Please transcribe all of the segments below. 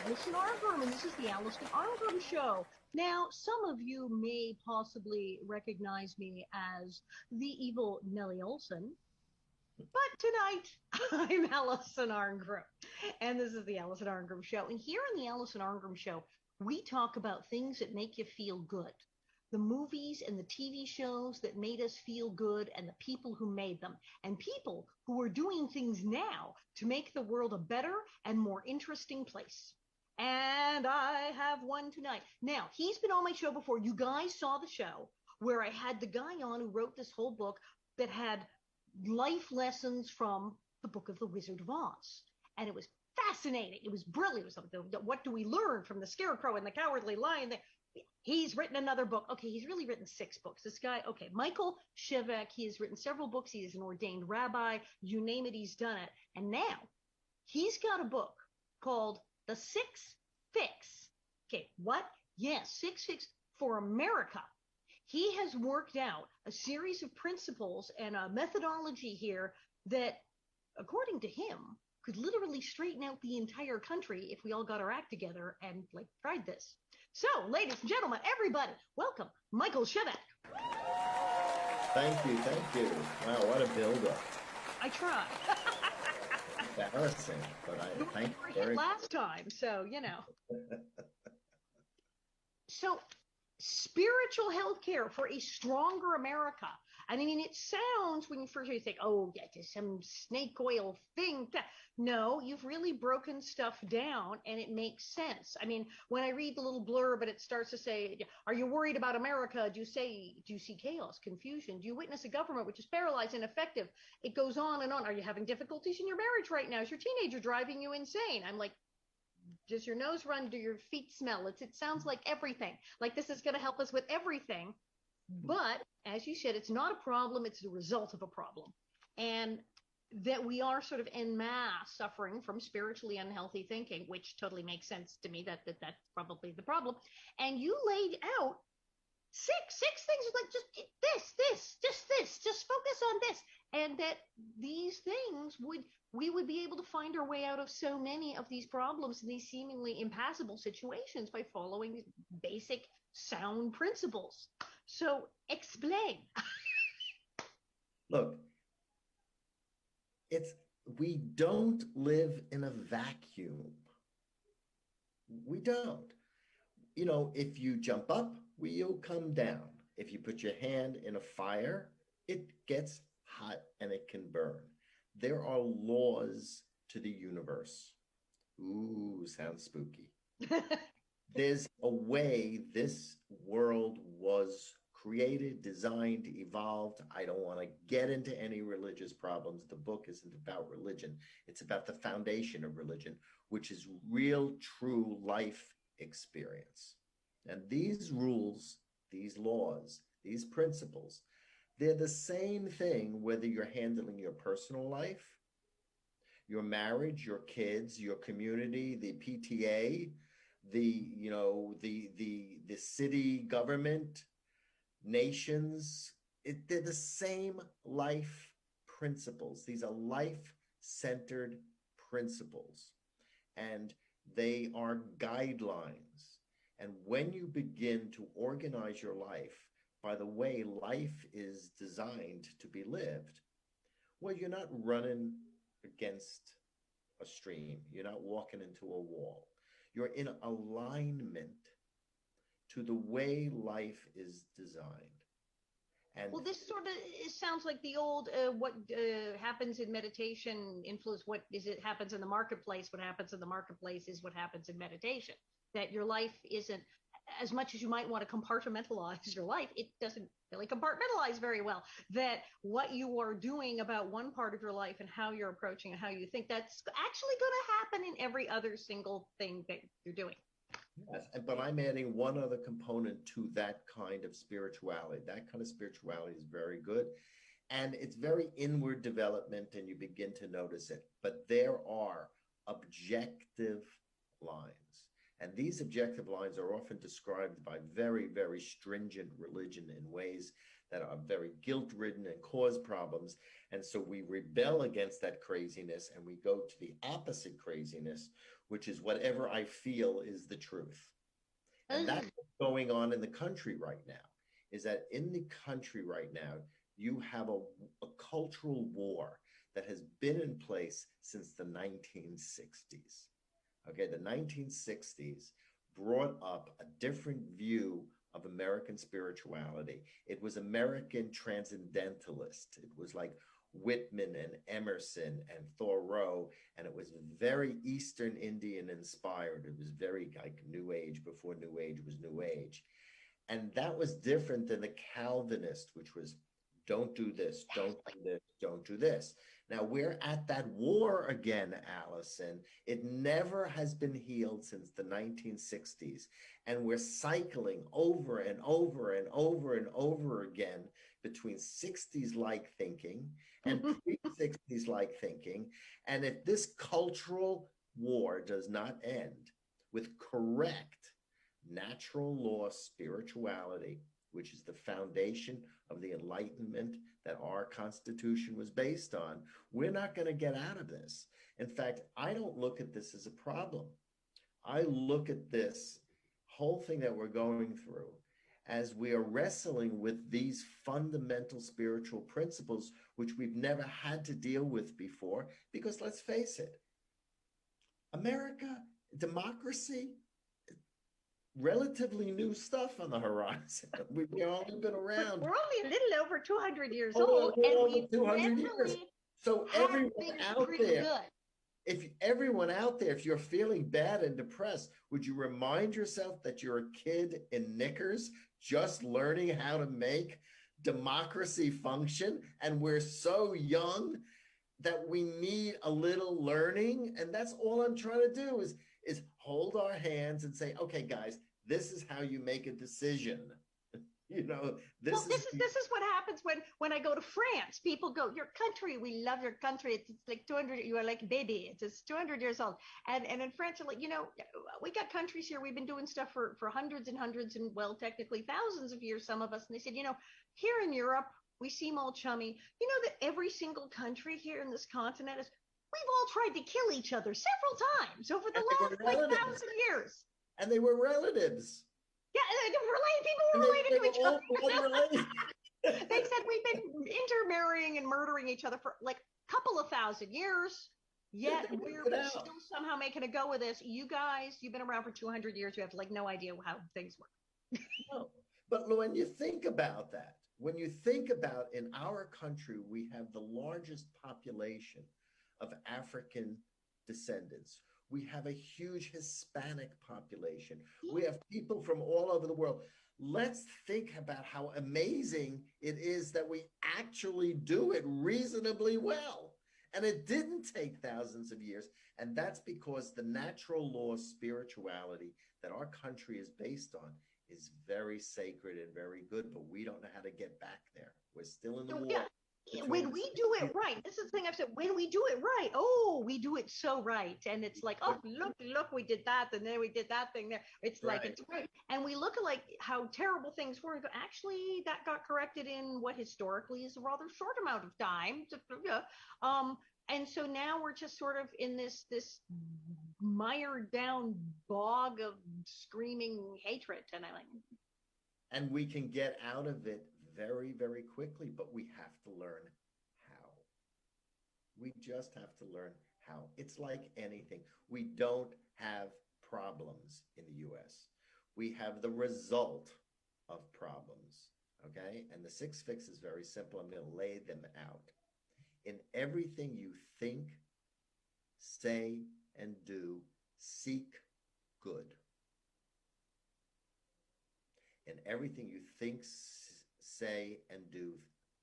Alison Arngrim, and this is the Alison Arngrim Show. Now, some of you may possibly recognize me as the evil Nellie Olson, but tonight I'm Alison Arngrim, and this is the Alison Arngrim Show. And here on the Alison Arngrim Show, we talk about things that make you feel good. The movies and the TV shows that made us feel good, and the people who made them, and people who are doing things now to make the world a better and more interesting place. And I have one tonight. Now, he's been on my show before. You guys saw the show where I had the guy on who wrote this whole book that had life lessons from the Book of the Wizard of Oz. And it was fascinating. It was brilliant. It was what do we learn from the Scarecrow and the Cowardly Lion? He's written another book. Okay, he's really written 6 books. This guy, okay, Michael Shevack, he has written several books. He is an ordained rabbi. You name it, he's done it. And now he's got a book called The Six Fix. Okay, what? Yes, Six Fix for America. He has worked out a series of principles and a methodology here that, according to him, could literally straighten out the entire country if we all got our act together and tried this. So, ladies and gentlemen, everybody, welcome Michael Shevack. Thank you. Wow, what a build-up. I tried. Embarrassing, but I thank you very much. Last time, so you know. So, spiritual health care for a stronger America. I mean, it sounds, when you first think, oh, yeah, just some snake oil thing. No, you've really broken stuff down, and it makes sense. I mean, when I read the little blurb, and it starts to say, are you worried about America? Do you see chaos, confusion? Do you witness a government which is paralyzed and ineffective? It goes on and on. Are you having difficulties in your marriage right now? Is your teenager driving you insane? I'm like, does your nose run? Do your feet smell? It sounds like everything. Like this is going to help us with everything. But as you said, it's not a problem. It's the result of a problem. And that we are sort of en masse suffering from spiritually unhealthy thinking, which totally makes sense to me that's probably the problem. And you laid out six things like just focus on this. And that these things we would be able to find our way out of so many of these problems and these seemingly impassable situations by following these basic sound principles. So explain. Look, we don't live in a vacuum. We don't. You know, if you jump up, you'll come down. If you put your hand in a fire, it gets hot and it can burn. There are laws to the universe. Ooh, sounds spooky. There's a way this world was created, designed, evolved. I don't want to get into any religious problems. The book isn't about religion. It's about the foundation of religion, which is real, true life experience. And these rules, these laws, these principles, they're the same thing whether you're handling your personal life, your marriage, your kids, your community, the PTA, the city government, nations. They're the same life principles. These are life-centered principles, and they are guidelines. And when you begin to organize your life by the way life is designed to be lived, well, you're not running against a stream. You're not walking into a wall. You're in alignment to the way life is designed. And well, this sort of sounds like the old what happens in meditation influence what is it happens in the marketplace. What happens in the marketplace is what happens in meditation. That your life isn't, as much as you might want to compartmentalize your life, it doesn't really compartmentalize very well. That what you are doing about one part of your life and how you're approaching and how you think, that's actually going to happen in every other single thing that you're doing. Yes, but I'm adding one other component to that kind of spirituality. That kind of spirituality is very good. And it's very inward development, and you begin to notice it. But there are objective lines. And these objective lines are often described by very, very stringent religion in ways that are very guilt-ridden and cause problems. And so we rebel against that craziness and we go to the opposite craziness, which is whatever I feel is the truth. And that's what's going on in the country right now, is that in the country right now, you have a cultural war that has been in place since the 1960s. Okay, the 1960s brought up a different view of American spirituality. It was American transcendentalist. It was like Whitman and Emerson and Thoreau, and it was very Eastern Indian inspired. It was very like New Age before New Age was New Age. And that was different than the Calvinist, which was don't do this, don't do this, don't do this. Now we're at that war again, Alison. It never has been healed since the 1960s. And we're cycling over and over and over and over again between 60s-like thinking and pre-60s-like thinking. And if this cultural war does not end with correct natural law spirituality, which is the foundation of the Enlightenment that our Constitution was based on, we're not going to get out of this. In fact, I don't look at this as a problem. I look at this whole thing that we're going through as we are wrestling with these fundamental spiritual principles, which we've never had to deal with before, because let's face it, America, democracy, relatively new stuff on the horizon. We've only been around. We're only a little over 200 years old, and we've 200 years. So everyone out there, if you're feeling bad and depressed, would you remind yourself that you're a kid in knickers just learning how to make democracy function, and we're so young that we need a little learning? And that's all I'm trying to do is hold our hands and say, okay, guys, this is how you make a decision. You know, this is what happens when I go to France. People go, your country, we love your country. It's like 200, you are like baby. It's 200 years old. And in France, like, you know, we got countries here. We've been doing stuff for hundreds and hundreds and, well, technically thousands of years, some of us. And they said, you know, here in Europe, we seem all chummy. You know that every single country here in this continent is, we've all tried to kill each other several times over the last like 1,000 years. And they were relatives. Yeah, people were related to each other. They said we've been intermarrying and murdering each other for like a couple of thousand years. Yet we're still somehow making a go of this. You guys, you've been around for 200 years. You have like no idea how things work. No. But when you think about that, when you think about in our country, we have the largest population of African descendants. We have a huge Hispanic population. We have people from all over the world. Let's think about how amazing it is that we actually do it reasonably well. And it didn't take thousands of years. And that's because the natural law spirituality that our country is based on is very sacred and very good, but we don't know how to get back there. We're still in the war. Yeah. When we do it right, this is the thing I've said, when we do it right, we do it so right. And it's like, oh, look, we did that. And then we did that thing there. It's like, it's great. And we look at like how terrible things were. Actually, that got corrected in what historically is a rather short amount of time. And so now we're just sort of in this mired down bog of screaming hatred. And we can get out of it very, very quickly, but we have to learn how. We just have to learn how. It's like anything. We don't have problems in the US. We have the result of problems, okay? And the 6 fix is very simple. I'm going to lay them out. In everything you think, say, and do, seek good. In everything you think, say, and do,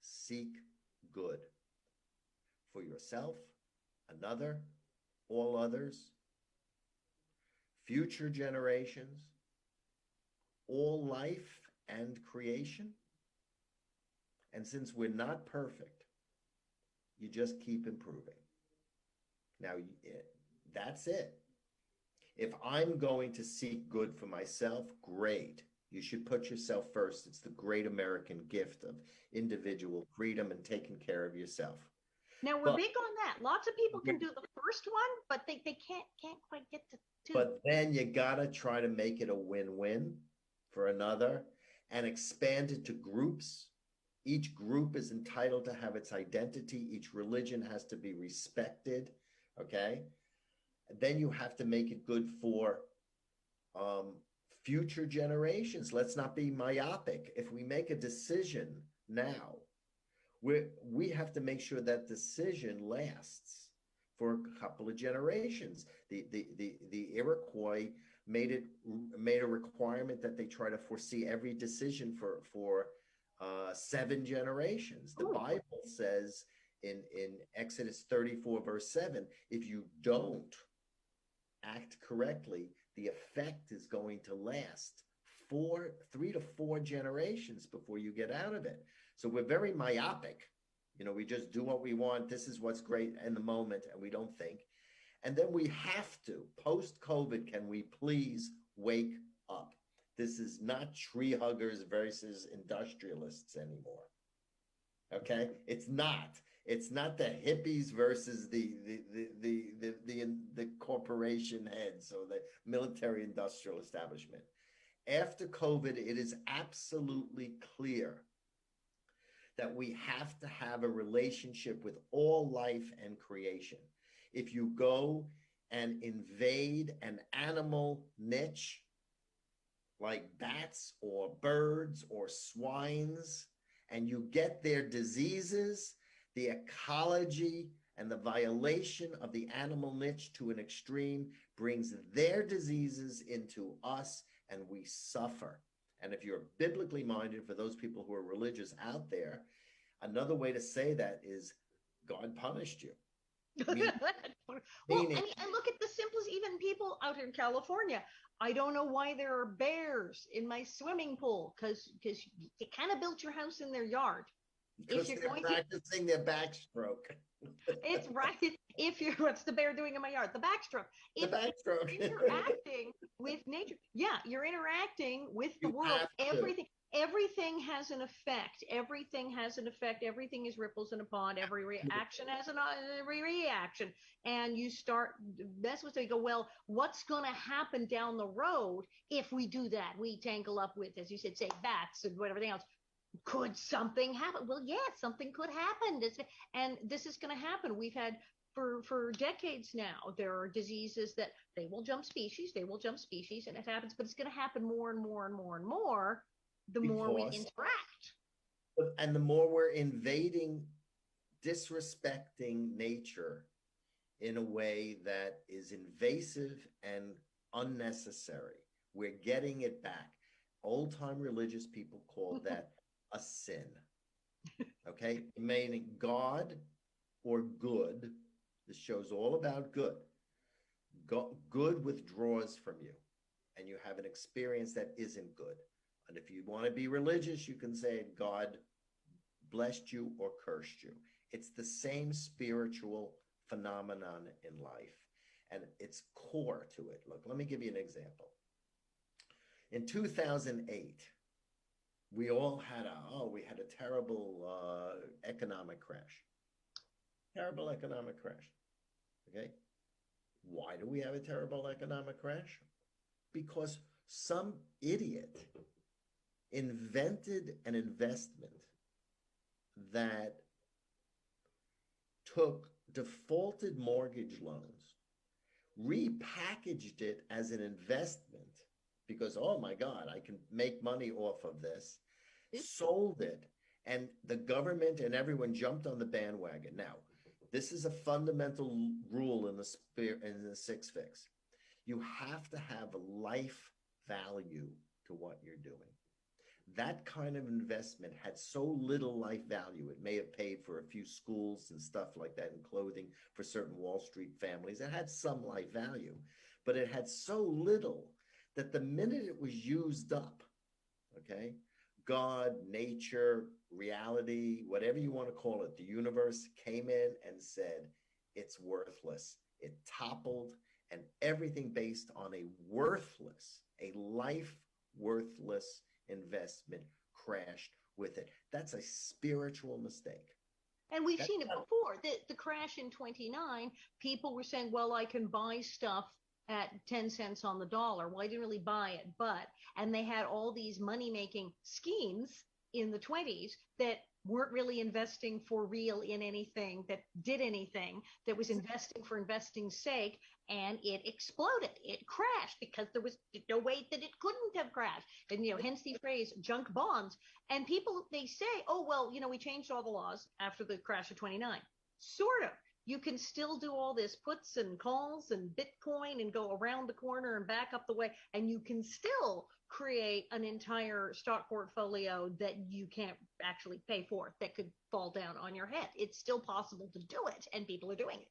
seek good for yourself, another, all others, future generations, all life and creation. And since we're not perfect, you just keep improving. Now, that's it. If I'm going to seek good for myself, great. You should put yourself first. It's the great American gift of individual freedom and taking care of yourself. Now we're But big on that. Lots of people can do the first one, but they can't quite get to two. but then you gotta try to make it a win-win for another and expand it to groups. Each group is entitled to have its identity. Each religion has to be respected. Okay. And then you have to make it good for future generations. Let's not be myopic. If we make a decision now, we have to make sure that decision lasts for a couple of generations. The Iroquois made a requirement that they try to foresee every decision for 7 generations. The Bible says in Exodus 34 verse 7, if you don't act correctly, the effect is going to last 3 to 4 generations before you get out of it. So we're very myopic. We just do what we want. This is what's great in the moment, and we don't think. And then we have to, post-COVID, can we please wake up? This is not tree huggers versus industrialists anymore. Okay? It's not. It's not the hippies versus the corporation heads or the military industrial establishment. After COVID, it is absolutely clear that we have to have a relationship with all life and creation. If you go and invade an animal niche like bats or birds or swines, and you get their diseases, the ecology and the violation of the animal niche to an extreme brings their diseases into us, and we suffer. And if you're biblically minded, for those people who are religious out there, another way to say that is God punished you. Well, and look at the simplest, even people out in California. I don't know why there are bears in my swimming pool, because you kind of built your house in their yard. Because they're practicing their backstroke. It's right. What's the bear doing in my yard? The backstroke. The backstroke. Interacting with nature. Yeah, you're interacting with the world. Everything has an effect. Everything has an effect. Everything is ripples in a pond. Every reaction has every reaction. And you start mess with it. You go, well, what's going to happen down the road if we do that? We tangle up with, as you said, say bats and everything else. Could something happen? Well, yes, something could happen. And this is going to happen. We've had for decades now, there are diseases that they will jump species, and it happens, but it's going to happen more and more and more and more the more we interact. And the more we're invading, disrespecting nature in a way that is invasive and unnecessary. We're getting it back. Old-time religious people call that a sin. Okay? Meaning God or good. This show's all about good. Good withdraws from you, and you have an experience that isn't good. And if you want to be religious, you can say God blessed you or cursed you. It's the same spiritual phenomenon in life, and it's core to it. Look, let me give you an example. In 2008, we all had a terrible economic crash. Terrible economic crash. Okay? Why do we have a terrible economic crash? Because some idiot invented an investment that took defaulted mortgage loans, repackaged it as an investment because, oh my God, I can make money off of this, sold it, and the government and everyone jumped on the bandwagon. Now, this is a fundamental rule in the Six Fix. You have to have a life value to what you're doing. That kind of investment had so little life value. It may have paid for a few schools and stuff like that and clothing for certain Wall Street families. It had some life value, but it had so little that the minute it was used up, okay, God, nature, reality, whatever you want to call it, the universe came in and said, it's worthless. It toppled, and everything based on a life worthless investment crashed with it. That's a spiritual mistake. And we've seen it before. The crash in 29, people were saying, well, I can buy stuff at 10 cents on the dollar. Well, I didn't really buy it, and they had all these money-making schemes in the 20s that weren't really investing for real in anything that did anything, that was investing for investing's sake, and it exploded. It crashed because there was no way that it couldn't have crashed. And, hence the phrase junk bonds. And people, they say, oh, well, we changed all the laws after the crash of 29. Sort of. You can still do all this puts and calls and Bitcoin and go around the corner and back up the way, and you can still create an entire stock portfolio that you can't actually pay for, that could fall down on your head. It's still possible to do it, and people are doing it.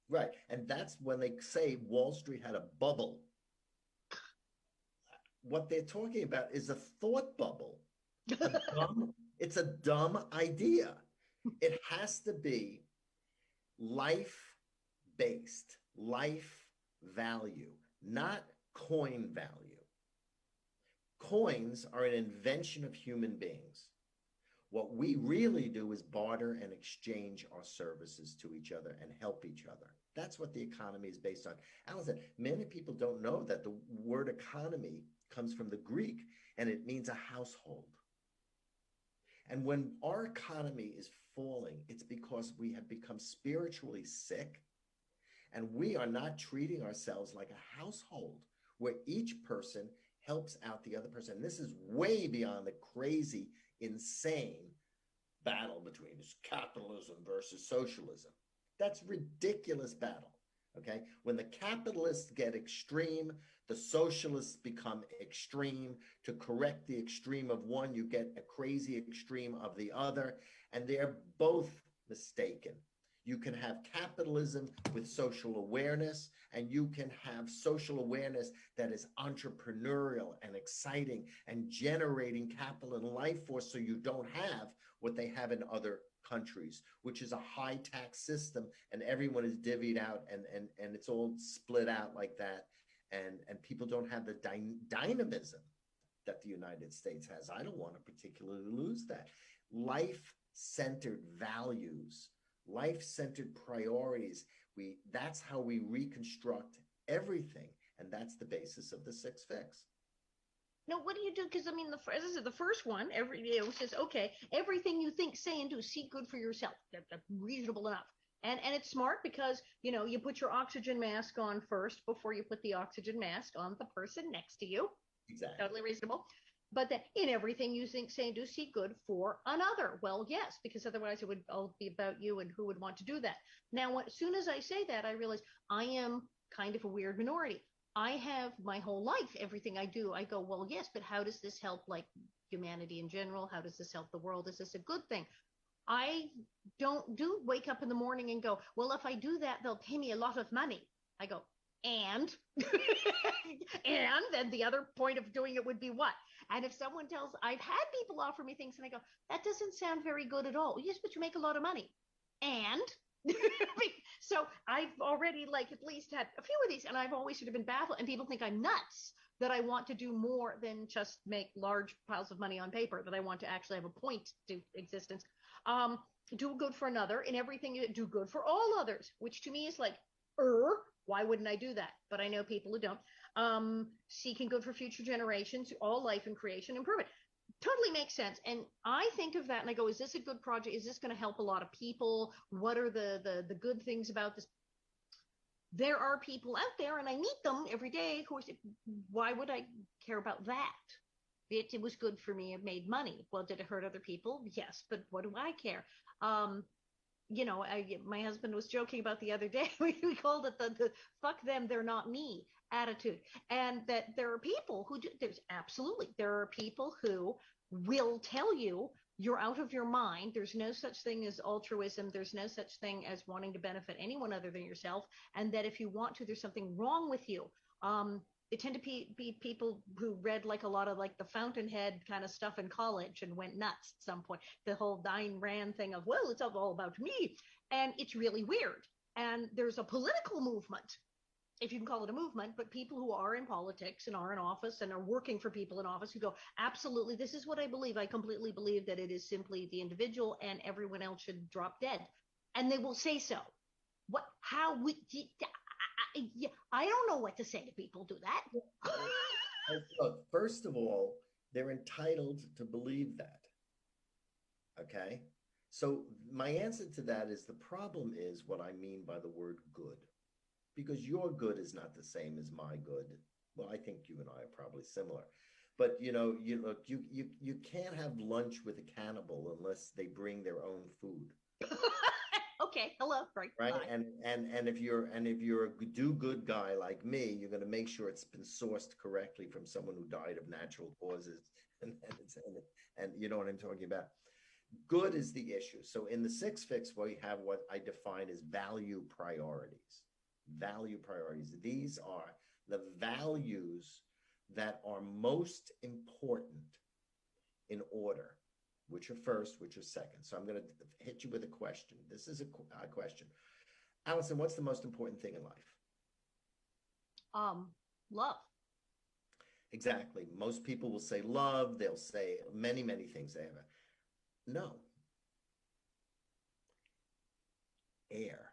Right. And that's when they say Wall Street had a bubble. What they're talking about is a thought bubble. It's a dumb idea. It has to be life-based, life value, not coin value. Coins are an invention of human beings. What we really do is barter and exchange our services to each other and help each other. That's what the economy is based on. Alison, many people don't know that the word economy comes from the Greek, and it means a household. And when our economy is falling, it's because we have become spiritually sick, and we are not treating ourselves like a household where each person helps out the other person. And this is way beyond the crazy, insane battle between capitalism versus socialism. That's ridiculous battle. Okay. When the capitalists get extreme, the socialists become extreme. To correct the extreme of one, you get a crazy extreme of the other, and they're both mistaken. You can have capitalism with social awareness, and you can have social awareness that is entrepreneurial and exciting and generating capital and life force, so you don't have what they have in other countries, which is a high tax system, and everyone is divvied out, and it's all split out like that, and people don't have the dynamism that the United States has. I don't want to particularly lose that. Life-centered values, life-centered priorities, that's how we reconstruct everything, and that's the basis of the Six Fix. No, what do you do? Because, as I said, the first one, it says, okay, everything you think, say, and do, seek good for yourself. That's reasonable enough. And it's smart because, you put your oxygen mask on first before you put the oxygen mask on the person next to you. Exactly. Totally reasonable. But then in everything you think, say, and do, seek good for another. Well, yes, because otherwise it would all be about you, and who would want to do that? Now, as soon as I say that, I realize I am kind of a weird minority. I have my whole life, everything I do, I go, well, yes, but how does this help, like, humanity in general? How does this help the world? Is this a good thing? I don't wake up in the morning and go, well, if I do that, they'll pay me a lot of money. I go, and? And then the other point of doing it would be what? And if someone tells, I've had people offer me things, and I go, that doesn't sound very good at all. Yes, but you make a lot of money. And? So I've already at least had a few of these, and I've always sort of been baffled, and people think I'm nuts that I want to do more than just make large piles of money on paper, that I want to actually have a point to existence. Do good for another, in everything you do good for all others, which to me is like, why wouldn't I do that? But I know people who don't. Seeking good for future generations, all life and creation, improvement. Totally makes sense. And I think of that and I go, is this a good project? Is this going to help a lot of people? What are the good things about this? There are people out there, and I meet them every day, who say, why would I care about that? It was good for me. It made money. Well, did it hurt other people? Yes, but what do I care? My husband was joking about the other day. We called it the fuck them, they're not me attitude. And that there are people who do, there are people who will tell you you're out of your mind. There's no such thing as altruism. There's no such thing as wanting to benefit anyone other than yourself. And that if you want to, there's something wrong with you. They tend to be people who read a lot of the Fountainhead kind of stuff in college and went nuts at some point. The whole Ayn Rand thing of, well, it's all about me. And it's really weird. And there's a political movement if you can call it a movement, but people who are in politics and are in office and are working for people in office who go, absolutely, this is what I believe. I completely believe that it is simply the individual and everyone else should drop dead. And they will say so. What, how we, I don't know what to say to people do that. Look, first of all, they're entitled to believe that. Okay. So my answer to that is the problem is what I mean by the word good, because your good is not the same as my good. Well, I think you and I are probably similar, but you can't have lunch with a cannibal unless they bring their own food. Okay, hello, right? Right. Bye. And if you're a do-good guy like me, you're going to make sure it's been sourced correctly from someone who died of natural causes, and you know what I'm talking about. Good is the issue. So in the six fix, we have what I define as value priorities. Value priorities. These are the values that are most important in order. Which are first, which are second. So I'm going to hit you with a question. This is a question. Alison, what's the most important thing in life? Love. Exactly. Most people will say love. They'll say many, many things. They have no. Air.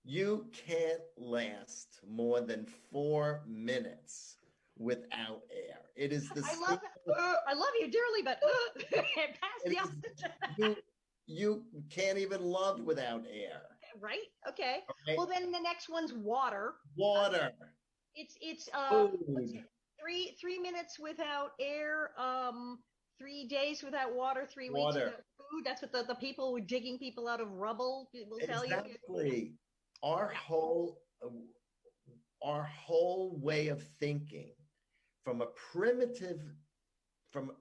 You can't last more than 4 minutes without air. It is the I love you dearly, but you can't even love without air. Right? Okay. Well, then the next one's water. Water. It's food. 3 minutes without air, 3 days without water, 3 weeks without food. That's what the people who are digging people out of rubble will tell you. Exactly. Our whole way of thinking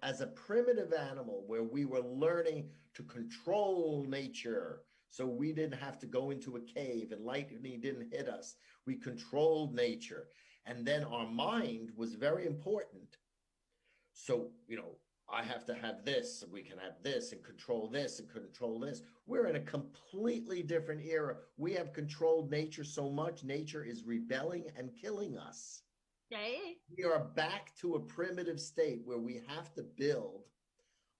as a primitive animal, where we were learning to control nature so we didn't have to go into a cave and lightning didn't hit us. We controlled nature. And then our mind was very important. So, I have to have this, we can have this and control this and control this. We're in a completely different era. We have controlled nature so much, nature is rebelling and killing us. Okay. We are back to a primitive state where we have to build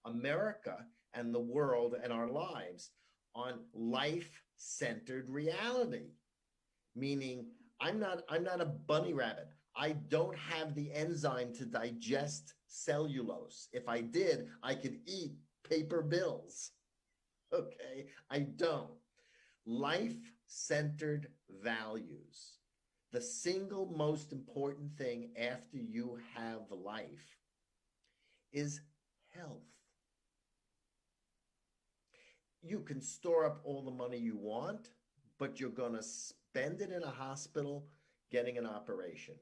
America and the world and our lives on life-centered reality. Meaning, I'm not a bunny rabbit. I don't have the enzyme to digest cellulose. If I did, I could eat paper bills. Okay, I don't. Life-centered values. The single most important thing after you have life is health. You can store up all the money you want, but you're going to spend it in a hospital getting an operation.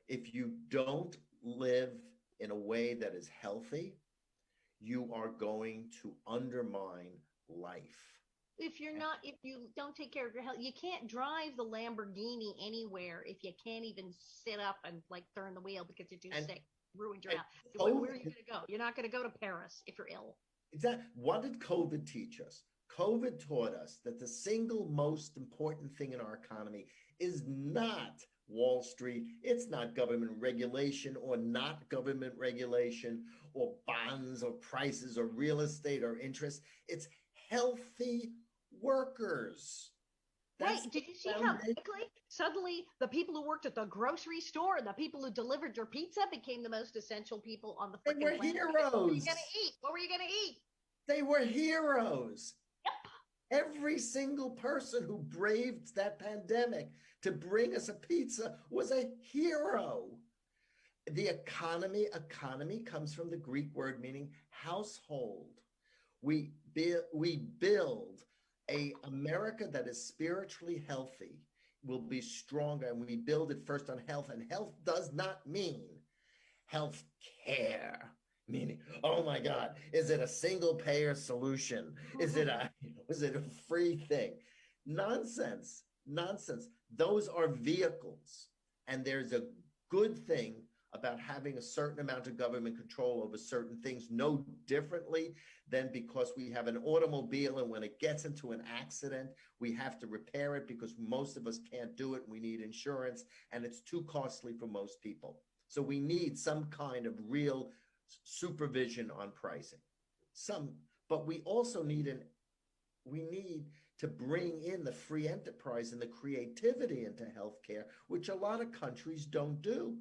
If you don't live in a way that is healthy, you are going to undermine life. If you don't take care of your health, you can't drive the Lamborghini anywhere if you can't even sit up and turn the wheel because you're too sick. Ruined your health. Where are you going to go? You're not going to go to Paris if you're ill. Exactly. What did COVID teach us? COVID taught us that the single most important thing in our economy is not Wall Street. It's not government regulation or not government regulation or bonds or prices or real estate or interest. It's healthy workers. Right. Did you see how quickly suddenly the people who worked at the grocery store and the people who delivered your pizza became the most essential people on the freaking planet? They were heroes. What were you going to eat? What were you going to eat? They were heroes. Yep. Every single person who braved that pandemic to bring us a pizza was a hero. The economy comes from the Greek word meaning household. We build a America that is spiritually healthy, will be stronger, and we build it first on health. And health does not mean health care. Meaning, oh my God, is it a single payer solution? Is it a free thing? Nonsense. Those are vehicles. And there's a good thing about having a certain amount of government control over certain things no differently than because we have an automobile and when it gets into an accident, we have to repair it because most of us can't do it. We need insurance and it's too costly for most people. So we need some kind of real supervision on pricing. But we also need to bring in the free enterprise and the creativity into healthcare, which a lot of countries don't do.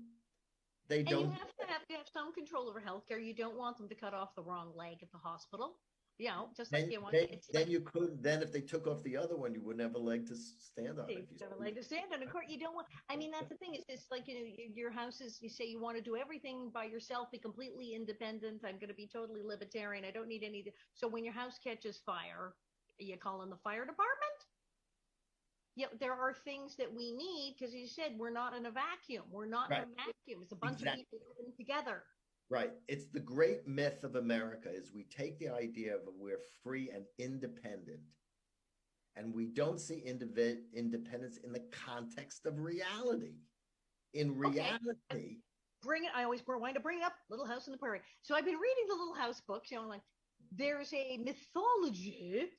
They don't. And you have to have some control over healthcare. You don't want them to cut off the wrong leg at the hospital. You know, just like you want. Then you could. Then if they took off the other one, you wouldn't have a leg to stand on. You have a leg to stand on. Of course, you don't want. I mean, that's the thing. It's just like, you know, your house is. You say you want to do everything by yourself, be completely independent. I'm going to be totally libertarian. I don't need any. So when your house catches fire, you call in the fire department. Yeah, there are things that we need because you said we're not in a vacuum. We're not in a vacuum. It's a bunch of people living together. Right. It's the great myth of America is we take the idea of we're free and independent, and we don't see independence in the context of reality. In reality, bring it. I always wind up bringing up Little House on the Prairie. So I've been reading the Little House books. You know, like there's a mythology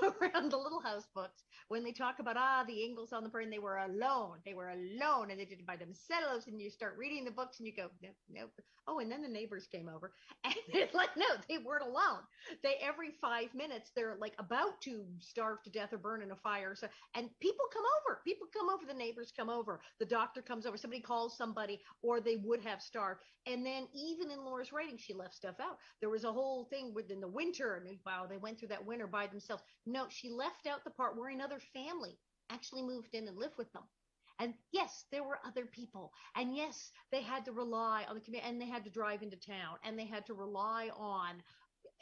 around the Little House books when they talk about the Ingalls on the Prairie and they were alone. They were alone and they did it by themselves. And you start reading the books and you go, nope, nope. Oh, and then the neighbors came over and it's like, no, they weren't alone. They every 5 minutes they're like about to starve to death or burn in a fire. So and people come over. People come over. The neighbors come over. The doctor comes over. Somebody calls somebody, or they would have starved. And then even in Laura's writing, she left stuff out. There was a whole thing within the winter, and wow, they went through that winter by themselves. No, she left out the part where another family actually moved in and lived with them. And yes, there were other people. And yes, they had to rely on the community, and they had to drive into town, and they had to rely on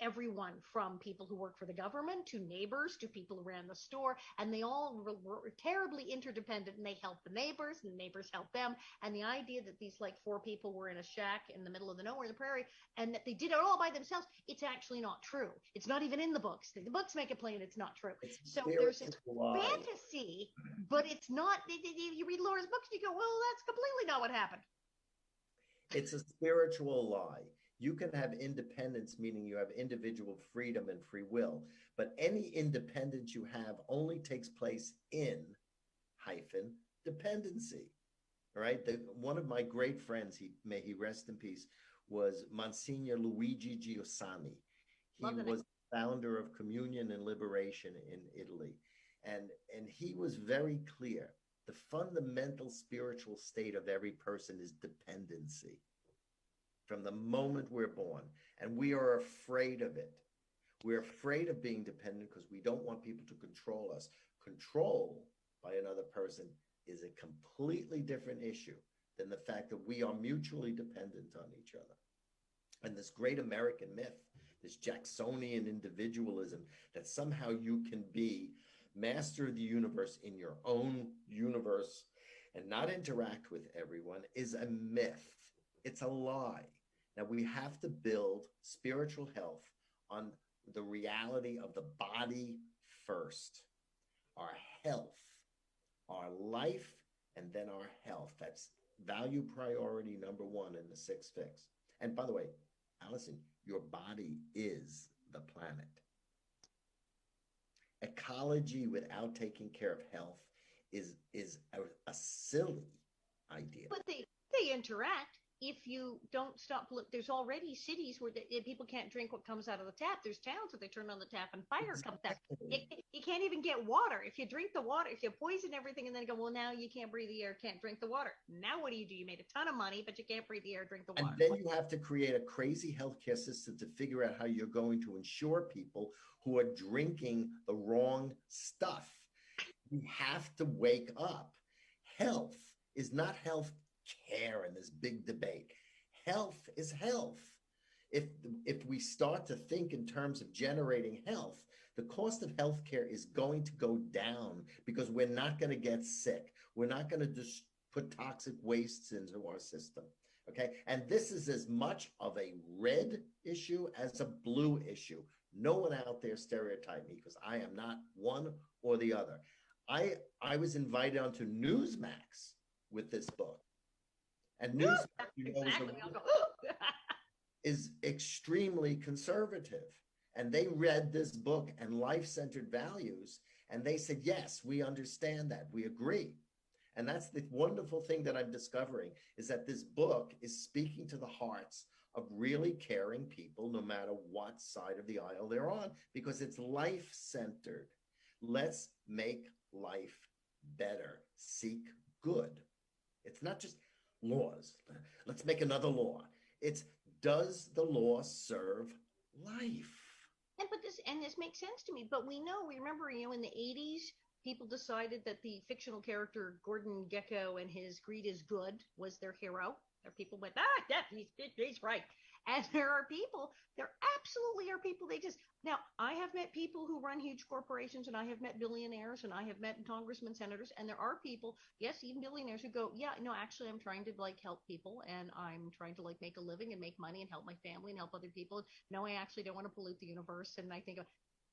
everyone from people who work for the government to neighbors to people who ran the store, and they all were terribly interdependent, and they helped the neighbors and the neighbors helped them. And the idea that these like 4 people were in a shack in the middle of the nowhere in the prairie and that they did it all by themselves, it's actually not true. It's not even in the books. The books make it plain it's not true. So there's this fantasy, but it's not. You read Laura's books and you go, well, that's completely not what happened. It's a spiritual lie. You can have independence, meaning you have individual freedom and free will, but any independence you have only takes place in dependency. All right. One of my great friends, may he rest in peace, was Monsignor Luigi Giussani. He was founder of Communion and Liberation in Italy. And he was very clear. The fundamental spiritual state of every person is dependency. From the moment we're born, and we are afraid of it. We're afraid of being dependent because we don't want people to control us. Control by another person is a completely different issue than the fact that we are mutually dependent on each other. And this great American myth, this Jacksonian individualism, that somehow you can be master of the universe in your own universe and not interact with everyone, is a myth. It's a lie. Now, we have to build spiritual health on the reality of the body first. Our health, our life, and then our health. That's value priority number 1 in the 6 fix. And by the way, Alison, your body is the planet. Ecology without taking care of health is a silly idea. But they interact. If you don't stop, there's already cities where people can't drink what comes out of the tap. There's towns where they turn on the tap and fire comes out. You can't even get water. If you drink the water, if you poison everything and then go, well, now you can't breathe the air, can't drink the water. Now what do? You made a ton of money, but you can't breathe the air, drink the water. And then you have to create a crazy healthcare system to figure out how you're going to insure people who are drinking the wrong stuff. You have to wake up. Health is not health care in this big debate. Health is health. If we start to think in terms of generating health, the cost of healthcare is going to go down because we're not going to get sick. We're not going to just put toxic wastes into our system. Okay. And this is as much of a red issue as a blue issue. No one out there stereotype me because I am not one or the other. I was invited onto Newsmax with this book. And Newsmax, you know, Exactly. I'll go, is extremely conservative. And they read this book and life-centered values, and they said, yes, we understand that. We agree. And that's the wonderful thing that I'm discovering, is that this book is speaking to the hearts of really caring people, no matter what side of the aisle they're on, because it's life-centered. Let's make life better. Seek good. It's not just laws. Let's make another law. It's, does the law serve life? And this makes sense to me. But we remember, in the 80s, people decided that the fictional character Gordon Gekko and his greed is good was their hero. There people went, yeah, he's right. And there absolutely are people, now I have met people who run huge corporations, and I have met billionaires, and I have met congressmen, senators, and there are people, yes, even billionaires, who go, yeah, no, actually I'm trying to help people, and I'm trying to make a living and make money and help my family and help other people. No, I actually don't want to pollute the universe. And I think,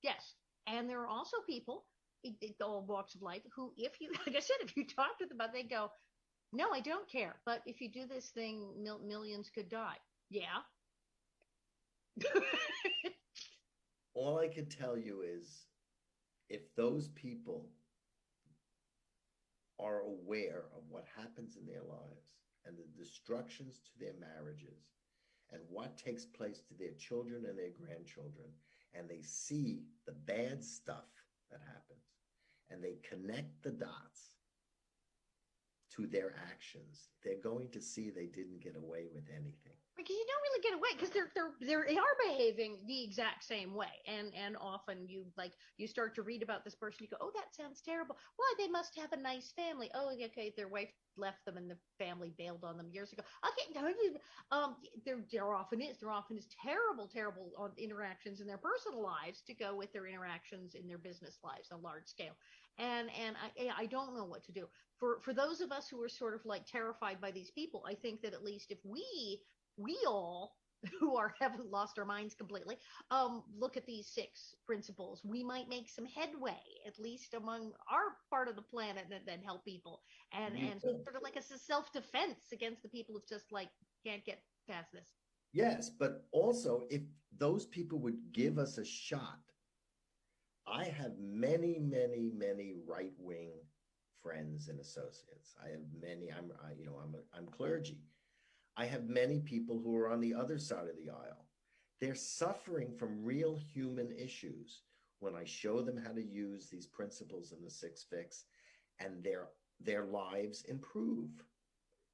yes. And there are also people in all walks of life who, if you, like I said, if you talk to them about it, they go, no, I don't care. But if you do this thing, millions could die. Yeah. All I can tell you is, if those people are aware of what happens in their lives and the destructions to their marriages and what takes place to their children and their grandchildren, and they see the bad stuff that happens, and they connect the dots to their actions, they're going to see they didn't get away with anything. Because you don't really get away, because they are behaving the exact same way, and often you start to read about this person, you go, oh, that sounds terrible. Why, they must have a nice family. Oh, okay, their wife left them and the family bailed on them years ago. Okay, there often is terrible interactions in their personal lives to go with their interactions in their business lives on a large scale, and I don't know what to do for those of us who are sort of terrified by these people. I think that at least if we all who haven't lost our minds completely, look at these 6 principles, we might make some headway, at least among our part of the planet, and help people, and sort of a self-defense against the people who just can't get past this. Yes, but also, if those people would give us a shot, I have many, many, many right-wing friends and associates. I have many. I'm clergy. I have many people who are on the other side of the aisle. They're suffering from real human issues when I show them how to use these principles in the 6 Fix, and their lives improve.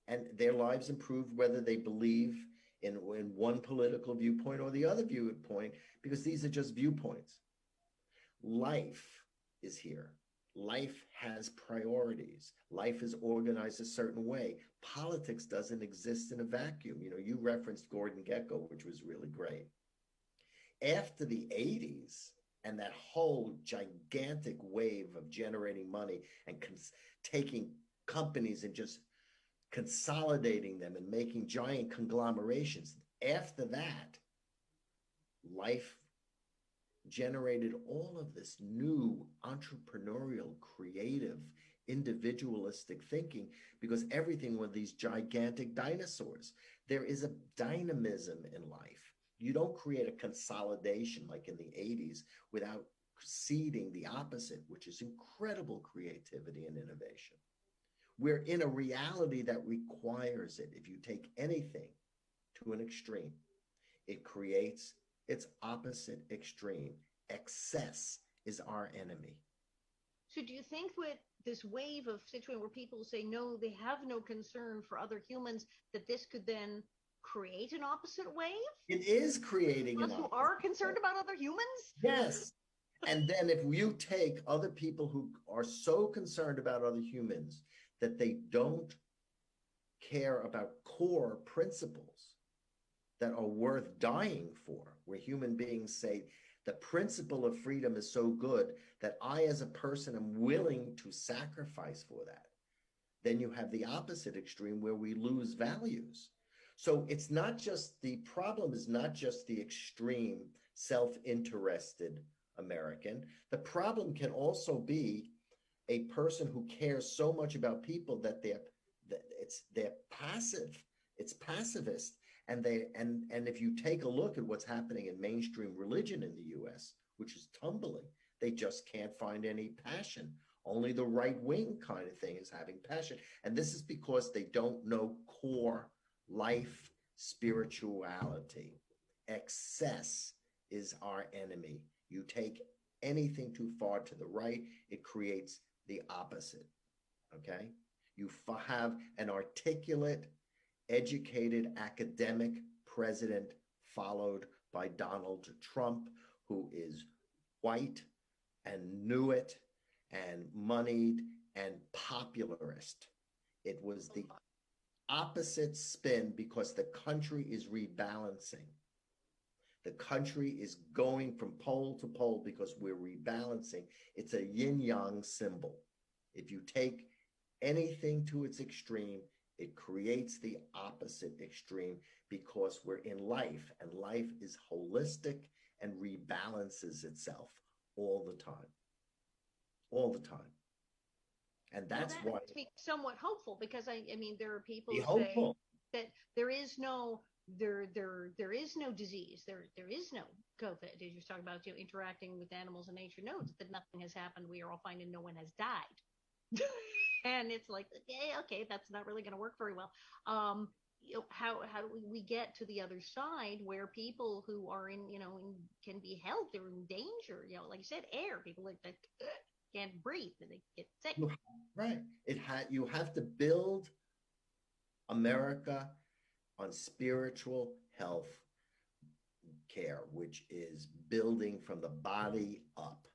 And their lives improve whether they believe in one political viewpoint or the other viewpoint, because these are just viewpoints. Life is here. Life has priorities. Life is organized a certain way. Politics doesn't exist in a vacuum. You referenced Gordon Gekko, which was really great. After the 80s and that whole gigantic wave of generating money and taking companies and just consolidating them and making giant conglomerations, after that, life generated all of this new entrepreneurial, creative, individualistic thinking, because everything were these gigantic dinosaurs. There is a dynamism in life. You don't create a consolidation like in the 80s without seeding the opposite, which is incredible creativity and innovation. We're in a reality that requires it. If you take anything to an extreme, it creates its opposite extreme. Excess is our enemy. So do you think with this wave of situation where people say, no, they have no concern for other humans, that this could then create an opposite wave? It is creating an opposite who are concerned about other humans? Yes. And then if you take other people who are so concerned about other humans that they don't care about core principles that are worth dying for, where human beings say, the principle of freedom is so good that I, as a person, am willing to sacrifice for that, then you have the opposite extreme where we lose values. So it's not just, the problem is not just the extreme self-interested American. The problem can also be a person who cares so much about people that they're passive. It's pacifist. And if you take a look at what's happening in mainstream religion in the US, which is tumbling, they just can't find any passion. Only the right wing kind of thing is having passion. And this is because they don't know core life spirituality. Excess is our enemy. You take anything too far to the right, it creates the opposite. Okay? You have an articulate, educated, academic president followed by Donald Trump, who is white and knew it and moneyed and popularist. It was the opposite spin because the country is rebalancing. The country is going from pole to pole because we're rebalancing. It's a yin-yang symbol. If you take anything to its extreme, it creates the opposite extreme because we're in life, and life is holistic and rebalances itself all the time. All the time. And that's well, why makes me somewhat hopeful, because I mean, there are people be who say hopeful. that there is no disease, there is no COVID. As you're talking about, interacting with animals and nature, knows that nothing has happened. We are all fine and no one has died. And it's like, okay, that's not really going to work very well. How do we get to the other side where people who are can be helped, they're in danger, like you said, air, people like that can't breathe and they get sick. Right. You have to build America on spiritual health care, which is building from the body up.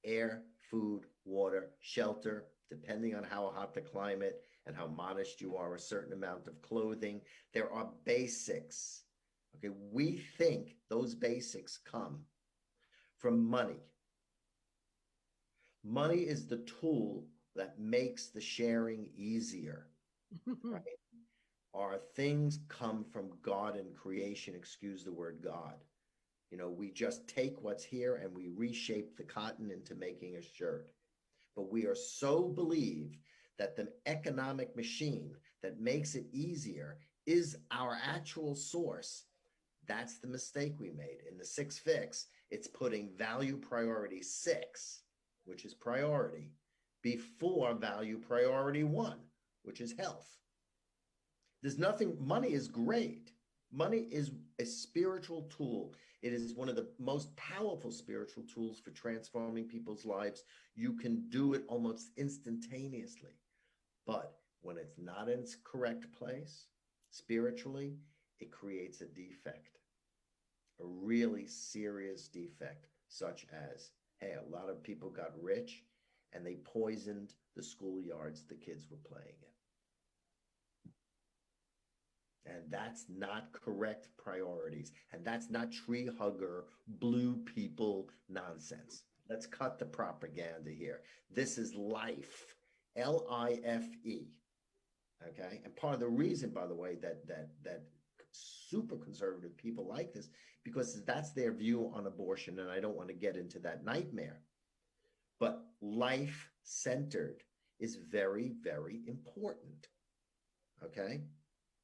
Air, food, water, shelter, depending on how hot the climate and how modest you are, a certain amount of clothing. There are basics. Okay, we think those basics come from money. Money is the tool that makes the sharing easier. Right? Our things come from God and creation. Excuse the word God. We just take what's here and we reshape the cotton into making a shirt. But we are so believe that the economic machine that makes it easier is our actual source. That's the mistake we made. In the 6 fix, it's putting value priority 6, which is priority, before value priority 1, which is health. There's nothing, money is great. Money is a spiritual tool. It is one of the most powerful spiritual tools for transforming people's lives. You can do it almost instantaneously. But when it's not in its correct place, spiritually, it creates a defect, a really serious defect, such as, hey, a lot of people got rich and they poisoned the schoolyards the kids were playing in. And that's not correct priorities. And that's not tree hugger, blue people nonsense. Let's cut the propaganda here. This is life, L-I-F-E. Okay. And part of the reason, by the way, that super conservative people like this, because that's their view on abortion. And I don't want to get into that nightmare. But life-centered is very, very important. Okay.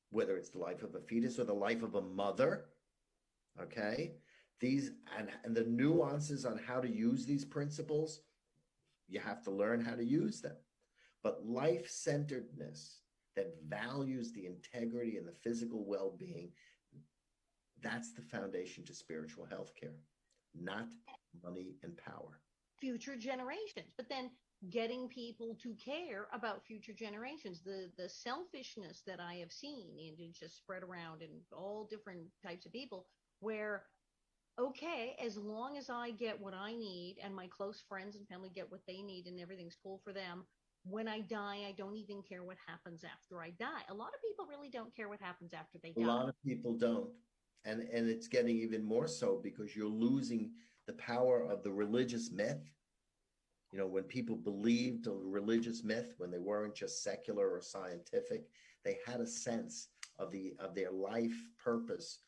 Whether it's the life of a fetus or the life of a mother, okay? These and the nuances on how to use these principles, you have to learn how to use them. But life-centeredness that values the integrity and the physical well-being, that's the foundation to spiritual health care, not money and power. Future generations. But then getting people to care about future generations, the selfishness that I have seen, and it's just spread around in all different types of people, where, okay, as long as I get what I need and my close friends and family get what they need and everything's cool for them, when I die, I don't even care what happens after I die. A lot of people really don't care what happens after they die. A lot of people don't. And it's getting even more so because you're losing the power of the religious myth. When people believed a religious myth, when they weren't just secular or scientific, they had a sense of their life purpose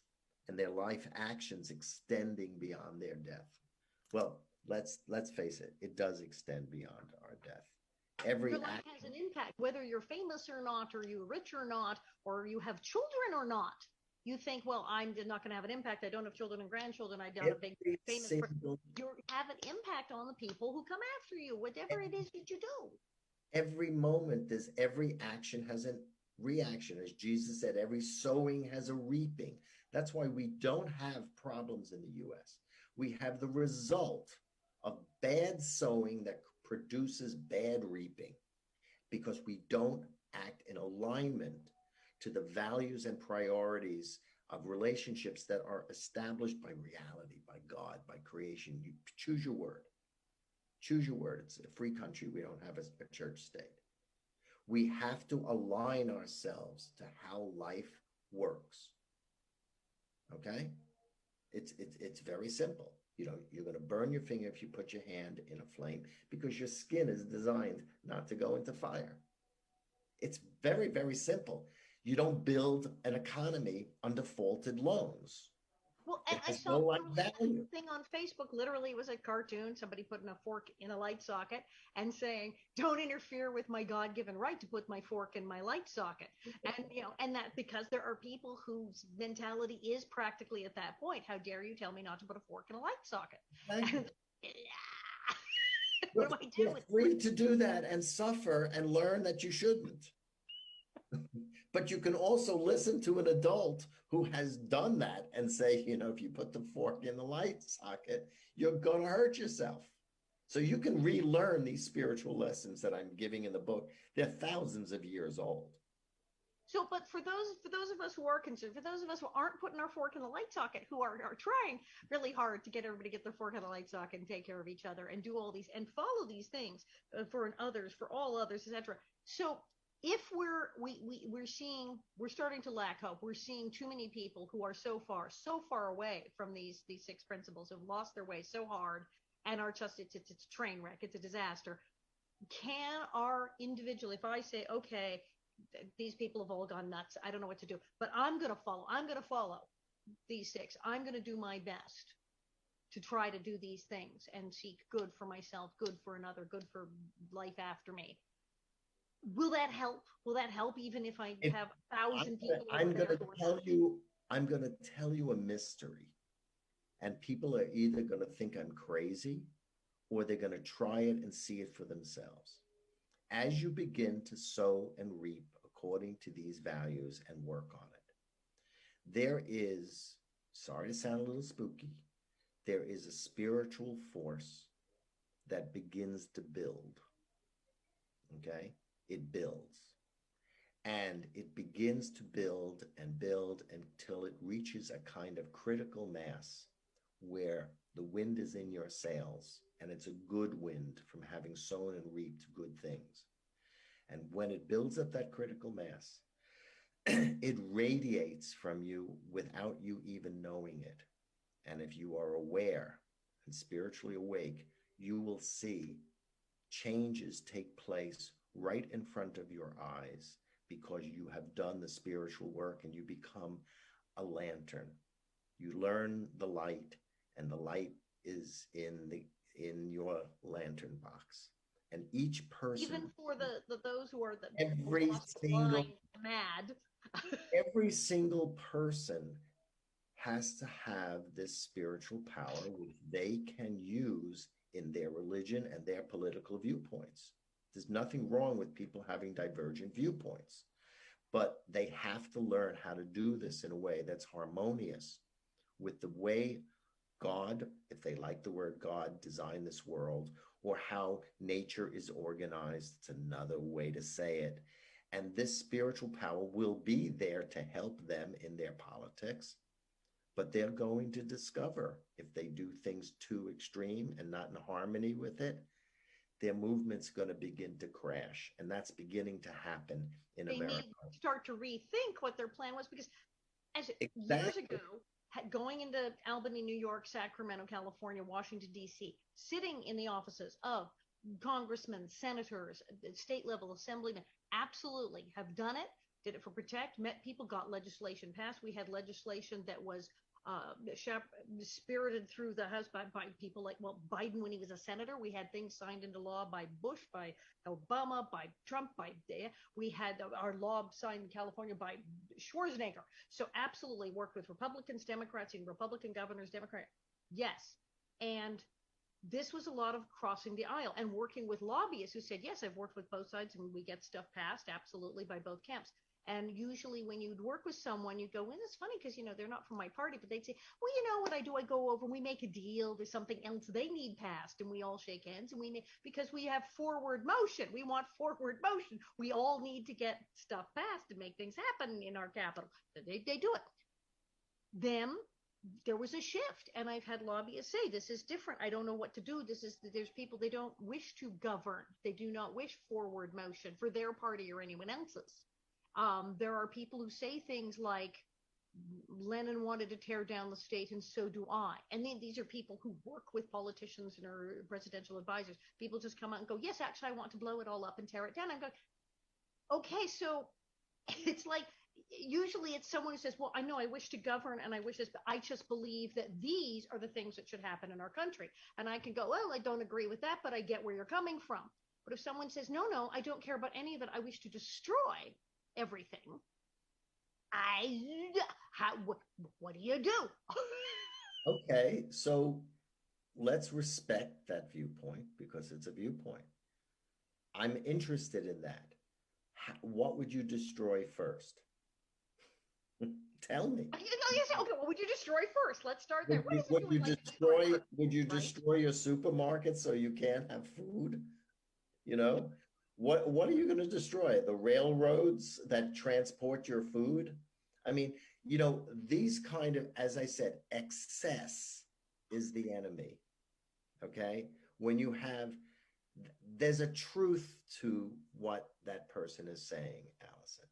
and their life actions extending beyond their death. Well, let's face it, it does extend beyond our death. Every Your life has action, an impact, whether you're famous or not, or you're rich or not, or you have children or not. You think, well, I'm not going to have an impact. I don't have children and grandchildren. I don't have big every famous. single, You have an impact on the people who come after you, whatever it is that you do. every moment, there's every action has a reaction. As Jesus said, every sowing has a reaping. That's why we don't have problems in the US. We have the result of bad sowing that produces bad reaping because we don't act in alignment to the values and priorities of relationships that are established by reality, by God, by creation. You choose your word. Choose your word. It's a free country. We don't have a church state. We have to align ourselves to how life works. Okay? It's very simple. You know, you're going to burn your finger if you put your hand in a flame because your skin is designed not to go into fire. It's very, very simple. You don't build an economy on defaulted loans. Well, It I has saw no like there was value. a thing on Facebook. Literally, it was a cartoon. Somebody putting a fork in a light socket and saying, "Don't interfere with my God-given right to put my fork in my light socket." And and that because there are people whose mentality is practically at that point. How dare you tell me not to put a fork in a light socket? Exactly. And You're, what do I do you're with free to do that and suffer and learn that you shouldn't. But you can also listen to an adult who has done that and say, you know, if you put the fork in the light socket, you're going to hurt yourself. So you can relearn these spiritual lessons that I'm giving in the book. They're thousands of years old. So, but for those of us who are concerned, for those of us who aren't putting our fork in the light socket, who are trying really hard to get everybody to get their fork in the light socket and take care of each other and do all these and follow these things for others, for all others, etc. So, if we're starting to lack hope. We're seeing too many people who are so far away from these six principles, have lost their way so hard, and are just it's a train wreck. It's a disaster. Can our individual, if I say, okay, these people have all gone nuts. I don't know what to do, but I'm going to follow. I'm going to follow these six. I'm going to do my best to try to do these things and seek good for myself, good for another, good for life after me. Will that help? Will that help even if I If have 1,000 people over I'm going there to who are tell nuts? you, I'm going to tell you a mystery, and people are either going to think I'm crazy or they're going to try it and see it for themselves. As you begin to sow and reap according to these values and work on it, there is, sorry to sound a little spooky, there is a spiritual force that begins to build. Okay? It builds. And it begins to build and build until it reaches a kind of critical mass where the wind is in your sails and it's a good wind from having sown and reaped good things. And when it builds up that critical mass, it radiates from you without you even knowing it. And if you are aware and spiritually awake, you will see changes take place right in front of your eyes because you have done the spiritual work and you become a lantern. You learn the light, and the light is in your lantern box. And each person, Even for the those who are the every lost, single blind, mad. every single person has to have this spiritual power which they can use in their religion and their political viewpoints. There's nothing wrong with people having divergent viewpoints, but they have to learn how to do this in a way that's harmonious with the way God, if they like the word God, designed this world, or how nature is organized. It's another way to say it. And this spiritual power will be there to help them in their politics, but they're going to discover if they do things too extreme and not in harmony with it, their movement's going to begin to crash. And that's beginning to happen in They America. need to start to rethink what their plan was because as years Exactly. ago, going into Albany, New York, Sacramento, California, Washington, D.C., sitting in the offices of congressmen, senators, state level assemblymen, absolutely have done it, did it for protect, met people, got legislation passed. We had legislation that was spirited through the House by people like, well, Biden when he was a senator. We had things signed into law by Bush, by Obama, by Trump, we had our law signed in California by Schwarzenegger. So absolutely worked with Republicans, Democrats, and Republican governors, Democrat. Yes. And this was a lot of crossing the aisle and working with lobbyists who said, yes, I've worked with both sides and we get stuff passed absolutely by both camps. And usually when you'd work with someone, you'd go, well, it's funny because, they're not from my party, but they'd say, well, you know what I do? I go over and we make a deal. There's something else they need passed. And we all shake hands and because we have forward motion. We want forward motion. We all need to get stuff passed and make things happen in our capital. They do it. There was a shift, and I've had lobbyists say this is different. I don't know what to do. There's people, they don't wish to govern. They do not wish forward motion for their party or anyone else's. There are people who say things like, Lenin wanted to tear down the state, and so do I. And these are people who work with politicians and are presidential advisors. People just come out and go, yes, actually, I want to blow it all up and tear it down. I'm going, okay, so it's like, usually it's someone who says, well, I know I wish to govern and I wish this, but I just believe that these are the things that should happen in our country. And I can go, well, I don't agree with that, but I get where you're coming from. But if someone says, no, I don't care about any of it, I wish to destroy everything, what do you do? Okay, so let's respect that viewpoint because it's a viewpoint. I'm interested in that. What would you destroy first? Tell me. Okay, what would you destroy first? Let's start there. Would you destroy your supermarket so you can't have food? What are you going to destroy? The railroads that transport your food? I mean, these kind of, as I said, excess is the enemy. Okay? When there's a truth to what that person is saying, Alison.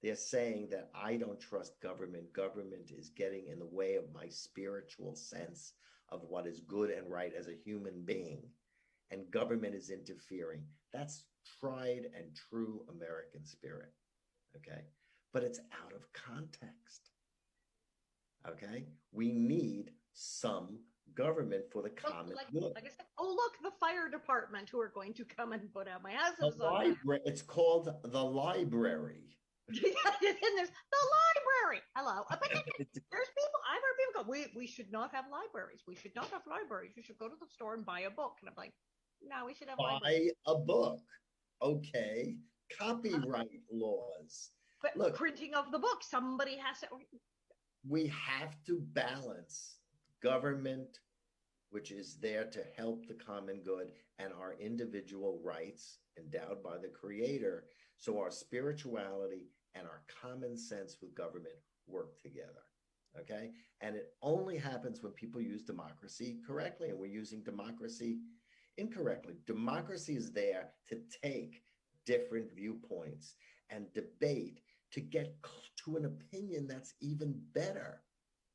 They're saying that I don't trust government. Government is getting in the way of my spiritual sense of what is good and right as a human being. And government is interfering. That's tried and true American spirit. Okay? But it's out of context. Okay? We need some government for the common good. Like I said, look, the fire department who are going to come and put out my houses on fire. It's called the library. And there's the library. Hello. But there's people, I've heard people go, we should not have libraries. We should not have libraries. You should go to the store and buy a book. And I'm like, no, we should have libraries. Buy a book. Okay. Copyright laws. But look, printing of the book, somebody has to. We have to balance government, which is there to help the common good, and our individual rights endowed by the Creator, so our spirituality and our common sense with government work together. Okay? And it only happens when people use democracy correctly, and we're using democracy incorrectly. Democracy is there to take different viewpoints and debate to get to an opinion that's even better,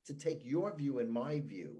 to take your view and my view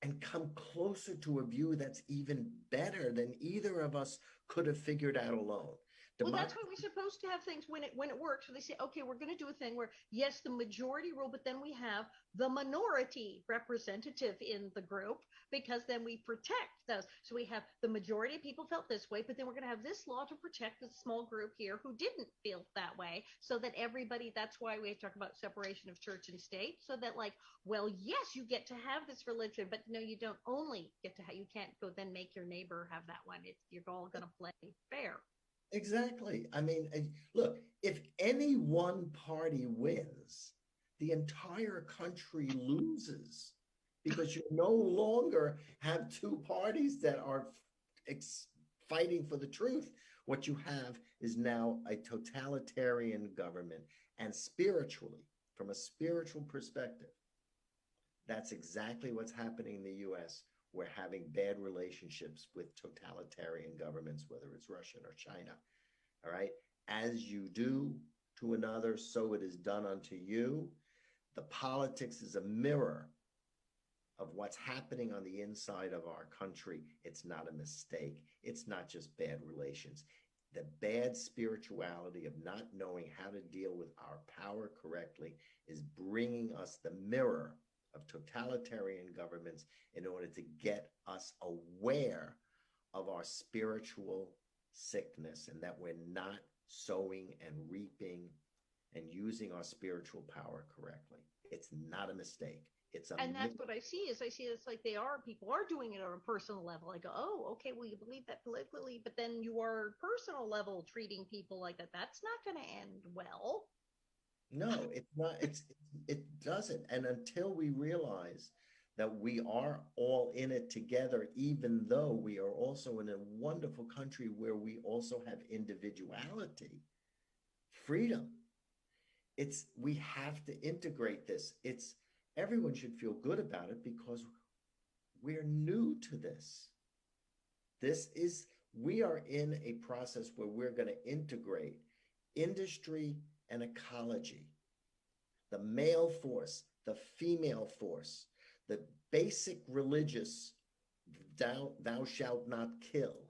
and come closer to a view that's even better than either of us could have figured out alone. Well, that's why we're supposed to have things when it works. So they say, okay, we're going to do a thing where, yes, the majority rule, but then we have the minority representative in the group, because then we protect those. So we have the majority of people felt this way, but then we're going to have this law to protect the small group here who didn't feel that way, so that everybody, that's why we talk about separation of church and state, so that like, well, yes, you get to have this religion, but no, you don't only get to have, you can't go then make your neighbor have that one. You're all going to play fair. Exactly. I mean, look, if any one party wins, the entire country loses, because you no longer have two parties that are fighting for the truth. What you have is now a totalitarian government, and spiritually, from a spiritual perspective, that's exactly what's happening in the US. We're having bad relationships with totalitarian governments, whether it's Russian or China. All right. As you do to another, so it is done unto you. The politics is a mirror of what's happening on the inside of our country. It's not a mistake. It's not just bad relations. The bad spirituality of not knowing how to deal with our power correctly is bringing us the mirror of totalitarian governments in order to get us aware of our spiritual sickness and that we're not sowing and reaping and using our spiritual power correctly. It's not a mistake. It's a And that's what I see is I see it's like people are doing it on a personal level. I go, oh, okay, well, you believe that politically, but then you are personal level treating people like that. That's not going to end well. No, it's not. It doesn't. And until we realize that we are all in it together, even though we are also in a wonderful country where we also have individuality, freedom. We have to integrate this. Everyone should feel good about it because we're new to this. We are in a process where we're going to integrate industry and ecology, the male force, the female force, the basic religious thou shalt not kill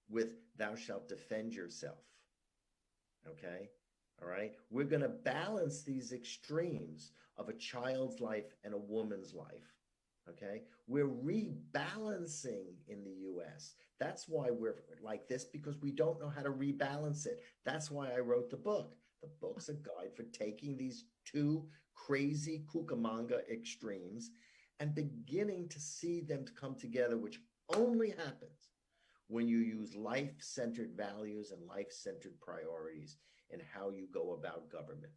with thou shalt defend yourself. Okay? All right? We're going to balance these extremes of a child's life and a woman's life. Okay? We're rebalancing in the US. That's why we're like this, because we don't know how to rebalance it. That's why I wrote the book. The book's a guide for taking these two crazy Cucamonga extremes and beginning to see them come together, which only happens when you use life-centered values and life-centered priorities in how you go about government.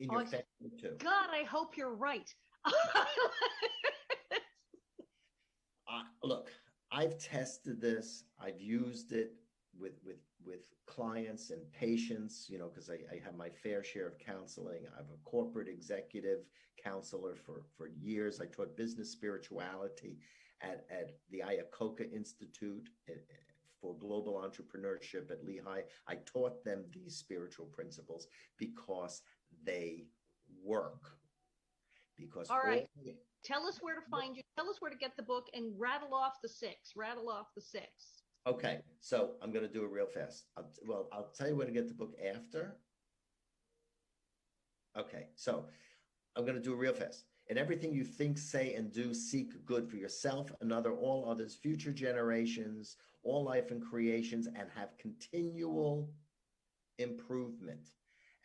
In your family, too. God, I hope you're right. Look, I've tested this. I've used it with clients and patients, because I have my fair share of counseling. I'm a corporate executive counselor for years. I taught business spirituality at the Iacocca Institute for Global Entrepreneurship at Lehigh. I taught them these spiritual principles because they work. Because all right, tell us where to find you. Tell us where to get the book and rattle off the six. Okay, so I'm going to do it real fast. I'll tell you where to get the book after. Okay, so I'm going to do it real fast. In everything you think, say, and do, seek good for yourself, another, all others, future generations, all life and creations, and have continual improvement.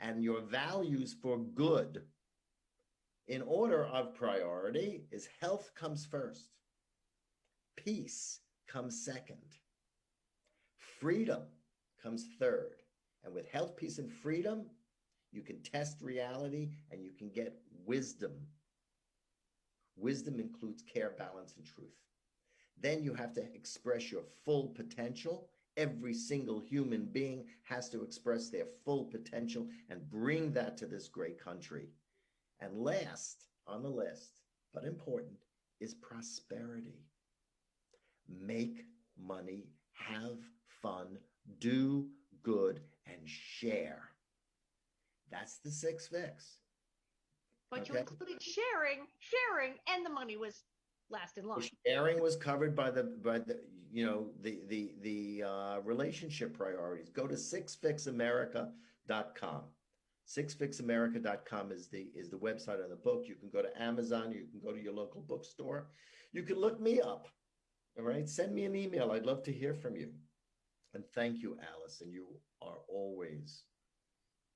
And your values for good, in order of priority, is health comes first. Peace comes second. Freedom comes third. And with health, peace, and freedom, you can test reality and you can get wisdom. Wisdom includes care, balance, and truth. Then you have to express your full potential. Every single human being has to express their full potential and bring that to this great country. And last on the list, but important, is prosperity. Make money, have fun, do good, and share. That's the 6 fix. But you included sharing, and the money was last in line. Sharing was covered by the relationship priorities. Go to sixfixamerica.com. Sixfixamerica.com is the website of the book. You can go to Amazon. You can go to your local bookstore. You can look me up. All right. Send me an email. I'd love to hear from you. And thank you, Alison. You are always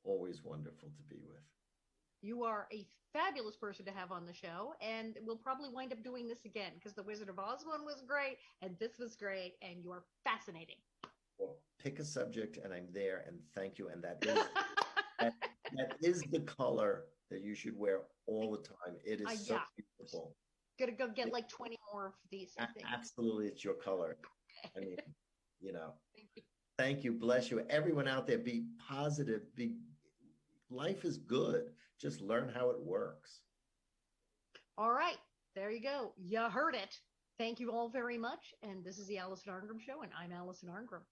wonderful to be with. You are a fabulous person to have on the show, and we'll probably wind up doing this again because the Wizard of Oz one was great, and this was great, and you are fascinating. Well, pick a subject, and I'm there, and thank you. And that is the color that you should wear all the time. It is so beautiful. Gonna go get like 20 more of these. I think. Absolutely, it's your color. I mean, thank you. Bless you. Everyone out there, be positive. Life is good. Just learn how it works. All right. There you go. You heard it. Thank you all very much. And this is the Alison Arngrim Show, and I'm Alison Arngrim.